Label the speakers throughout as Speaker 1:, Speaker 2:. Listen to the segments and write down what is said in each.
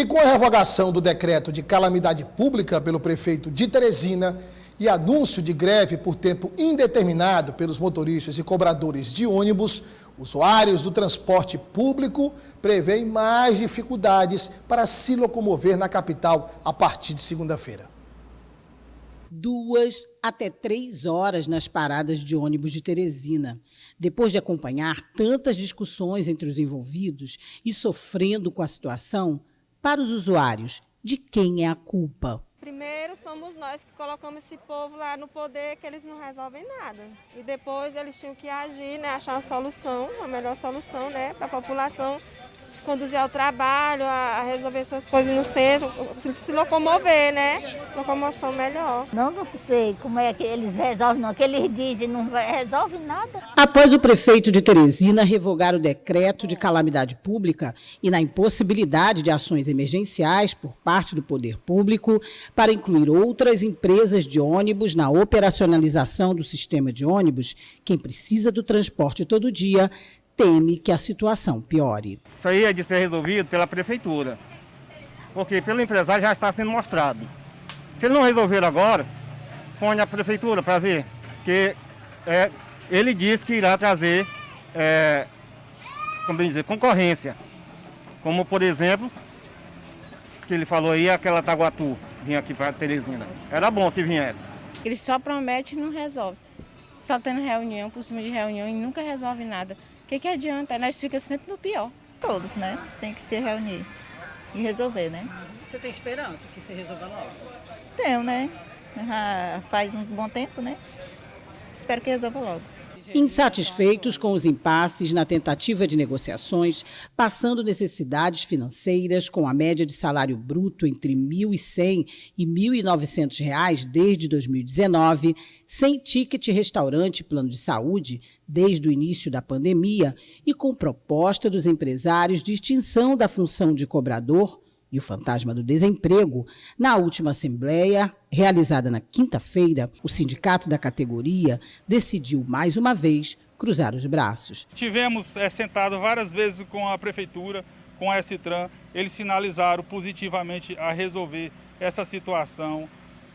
Speaker 1: E com a revogação do decreto de calamidade pública pelo prefeito de Teresina e anúncio de greve por tempo indeterminado pelos motoristas e cobradores de ônibus, usuários do transporte público prevêem mais dificuldades para se locomover na capital a partir de segunda-feira.
Speaker 2: 2 até 3 horas nas paradas de ônibus de Teresina. Depois de acompanhar tantas discussões entre os envolvidos e sofrendo com a situação, para os usuários, de quem é a culpa?
Speaker 3: Primeiro somos nós que colocamos esse povo lá no poder, que eles não resolvem nada. E depois eles tinham que agir, né, achar uma solução, uma melhor solução, né, para a população conduzir ao trabalho, a resolver essas coisas no centro, se locomover, né? Locomoção melhor.
Speaker 4: Não sei como é que eles resolvem, não. O que eles dizem não resolve nada.
Speaker 2: Após o prefeito de Teresina revogar o decreto de calamidade pública e na impossibilidade de ações emergenciais por parte do poder público para incluir outras empresas de ônibus na operacionalização do sistema de ônibus, quem precisa do transporte todo dia teme que a situação piore.
Speaker 5: Isso aí é de ser resolvido pela prefeitura, porque pelo empresário já está sendo mostrado. Se ele não resolver agora, põe a prefeitura para ver, que ele disse que irá trazer concorrência, como por exemplo, que ele falou aí, aquela Taguatu, vinha aqui para Teresina. Era bom se viesse.
Speaker 6: Ele só promete e não resolve. Só tendo reunião, por cima de reunião, e nunca resolve nada. O que adianta? Nós ficamos sempre no pior.
Speaker 7: Todos, né? Tem que se reunir e resolver, né?
Speaker 2: Você tem esperança que se resolva logo?
Speaker 7: Tenho, né? Já faz um bom tempo, né? Espero que resolva logo.
Speaker 2: Insatisfeitos com os impasses na tentativa de negociações, passando necessidades financeiras com a média de salário bruto entre R$ 1.100 e R$ 1.900 desde 2019, sem ticket restaurante e plano de saúde desde o início da pandemia e com proposta dos empresários de extinção da função de cobrador e o fantasma do desemprego, na última assembleia, realizada na quinta-feira, o sindicato da categoria decidiu, mais uma vez, cruzar os braços.
Speaker 8: Tivemos sentado várias vezes com a prefeitura, com a S-Tran, eles sinalizaram positivamente a resolver essa situação,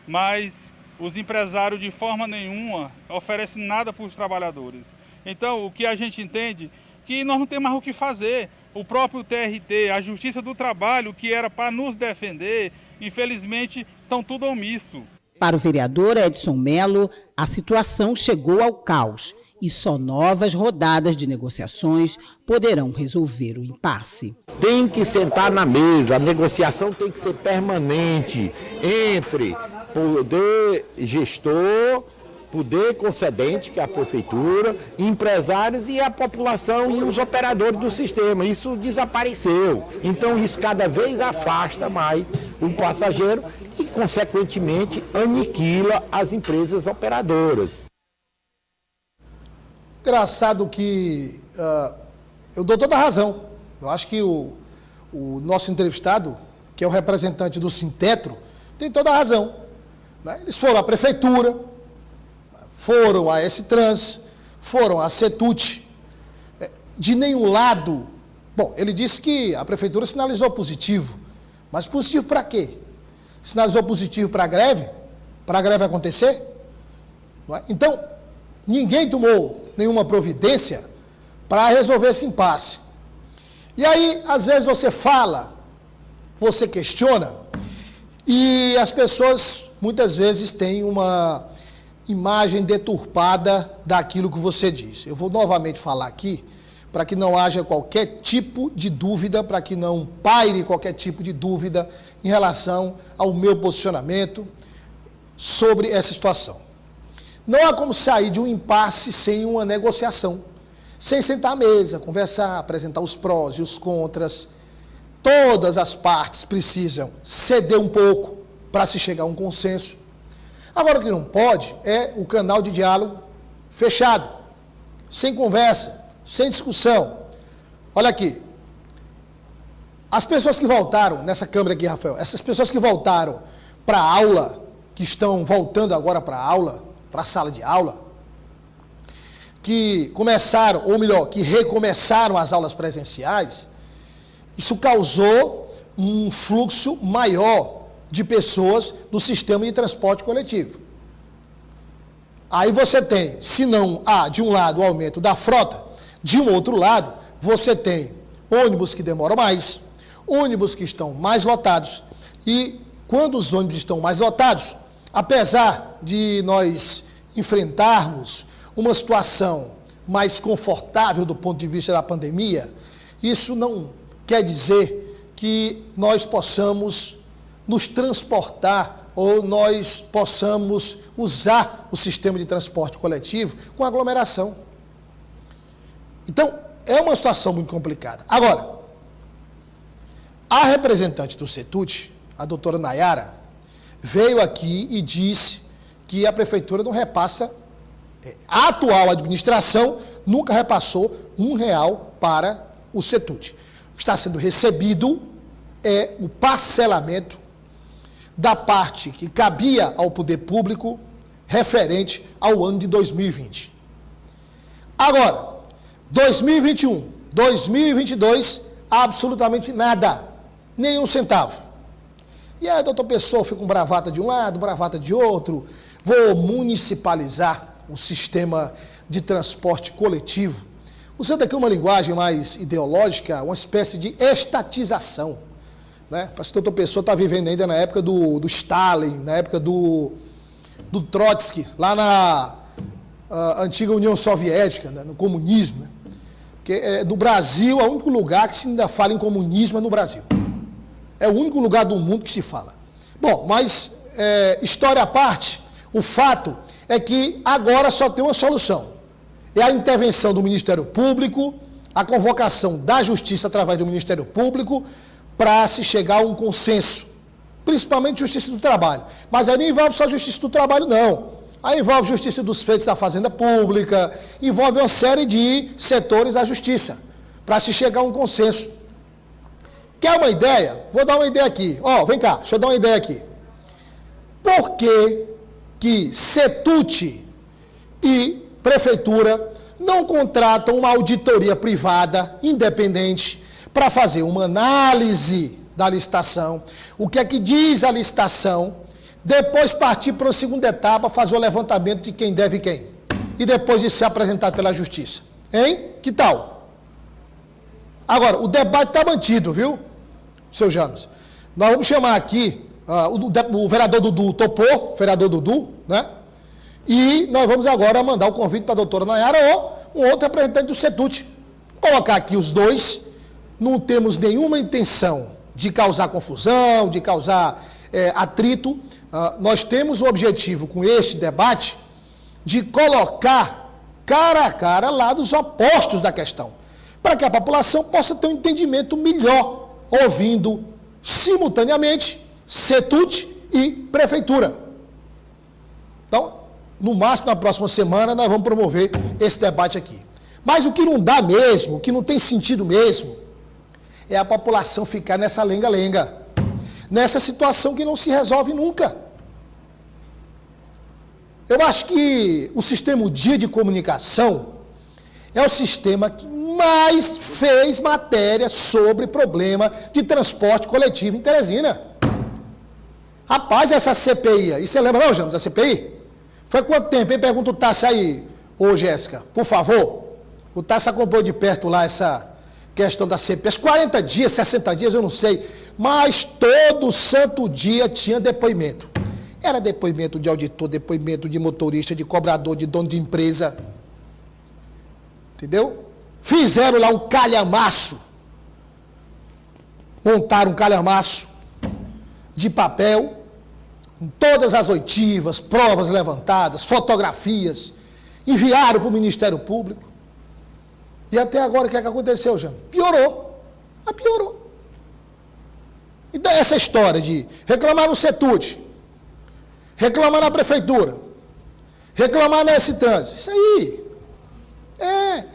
Speaker 8: mas os empresários de forma nenhuma oferecem nada para os trabalhadores. Então, o que a gente entende é que nós não temos mais o que fazer. O próprio TRT, a Justiça do Trabalho, que era para nos defender, infelizmente estão tudo omisso.
Speaker 2: Para o vereador Edson Melo, a situação chegou ao caos e só novas rodadas de negociações poderão resolver o impasse.
Speaker 9: Tem que sentar na mesa, a negociação tem que ser permanente entre poder gestor, poder concedente, que é a prefeitura, empresários e a população e os operadores do sistema. Isso desapareceu. Então isso cada vez afasta mais o passageiro e, consequentemente, aniquila as empresas operadoras.
Speaker 1: Engraçado que eu dou toda a razão. Eu acho que o nosso entrevistado, que é o representante do Sintetro, tem toda a razão. Né? Eles foram à prefeitura, foram à S-Trans, foram à CETUT, de nenhum lado. Bom, ele disse que a prefeitura sinalizou positivo, mas positivo para quê? Sinalizou positivo para a greve acontecer? Não é? Então, ninguém tomou nenhuma providência para resolver esse impasse. E aí, às vezes você fala, você questiona, e as pessoas muitas vezes têm uma imagem deturpada daquilo que você diz. Eu vou novamente falar aqui, para que não haja qualquer tipo de dúvida, para que não paire qualquer tipo de dúvida em relação ao meu posicionamento sobre essa situação. Não há como sair de um impasse sem uma negociação, sem sentar à mesa, conversar, apresentar os prós e os contras. Todas as partes precisam ceder um pouco para se chegar a um consenso. Agora, o que não pode é o canal de diálogo fechado, sem conversa, sem discussão. Olha aqui, as pessoas que voltaram nessa câmera aqui, Rafael, essas pessoas que voltaram para a aula, que estão voltando agora para a aula, para a sala de aula, que começaram, ou melhor, que recomeçaram as aulas presenciais, isso causou um fluxo maior de pessoas no sistema de transporte coletivo. Aí você tem, se não há, de um lado, o aumento da frota, de um outro lado, você tem ônibus que demoram mais, ônibus que estão mais lotados, e quando os ônibus estão mais lotados, apesar de nós enfrentarmos uma situação mais confortável do ponto de vista da pandemia, isso não quer dizer que nós possamos nos transportar ou nós possamos usar o sistema de transporte coletivo com aglomeração. Então, é uma situação muito complicada. Agora, a representante do CETUT, a doutora Nayara, veio aqui e disse que a prefeitura não repassa, a atual administração nunca repassou R$1 para o CETUT. O que está sendo recebido é o parcelamento da parte que cabia ao poder público referente ao ano de 2020. Agora, 2021, 2022, absolutamente nada, nenhum centavo. E aí, doutor Pessoa fica com bravata de um lado, bravata de outro, vou municipalizar o sistema de transporte coletivo, usando aqui uma linguagem mais ideológica, uma espécie de estatização. Né? Parece que o doutor Pessoa está vivendo ainda na época do Stalin, na época do Trotsky, lá na antiga União Soviética, né? No comunismo. Né? Porque no Brasil, é o único lugar que se ainda fala em comunismo é no Brasil. É o único lugar do mundo que se fala. Bom, mas história à parte, o fato é que agora só tem uma solução. É a intervenção do Ministério Público, a convocação da Justiça através do Ministério Público, para se chegar a um consenso, principalmente Justiça do Trabalho. Mas aí não envolve só Justiça do Trabalho, não. Aí envolve Justiça dos Feitos da Fazenda Pública, envolve uma série de setores da Justiça, para se chegar a um consenso. Quer uma ideia? Vou dar uma ideia aqui. Vem cá, deixa eu dar uma ideia aqui. Por que CETUT e Prefeitura não contratam uma auditoria privada, independente, para fazer uma análise da licitação, o que é que diz a licitação, depois partir para a segunda etapa, fazer o levantamento de quem deve quem, e depois de ser apresentado pela Justiça. Hein? Que tal? Agora, o debate está mantido, viu, seu Janos? Nós vamos chamar aqui, o vereador Dudu topou, vereador Dudu, né? E nós vamos agora mandar o convite para a doutora Nayara ou um outro representante do CETUT. Colocar aqui os dois. Não temos nenhuma intenção de causar confusão, de causar atrito. Nós temos o objetivo com este debate de colocar cara a cara lados opostos da questão, para que a população possa ter um entendimento melhor, ouvindo simultaneamente CETUT e Prefeitura. Então, no máximo na próxima semana nós vamos promover esse debate aqui. Mas o que não dá mesmo, o que não tem sentido mesmo, é a população ficar nessa lenga-lenga, nessa situação que não se resolve nunca. Eu acho que o sistema O Dia de Comunicação é o sistema que mais fez matéria sobre problema de transporte coletivo em Teresina. Rapaz, essa CPI aí, você lembra não, James, da CPI? Foi quanto tempo, hein? Pergunta o Tassi aí, Jéssica, por favor. O Tassi acompanhou de perto lá essa questão da CPI. 40 dias, 60 dias, eu não sei. Mas todo santo dia tinha depoimento. Era depoimento de auditor, depoimento de motorista, de cobrador, de dono de empresa. Entendeu? Fizeram lá um calhamaço. Montaram um calhamaço de papel, com todas as oitivas, provas levantadas, fotografias, enviaram para o Ministério Público. E até agora o que é que aconteceu, Jânio? Piorou. Piorou. Então essa história de reclamar no CETUT, reclamar na Prefeitura, reclamar na S-Trânsito, isso aí é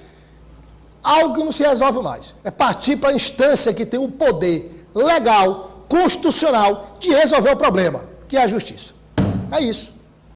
Speaker 1: algo que não se resolve mais. É partir para a instância que tem o poder legal, constitucional, de resolver o problema, que é a Justiça. É isso.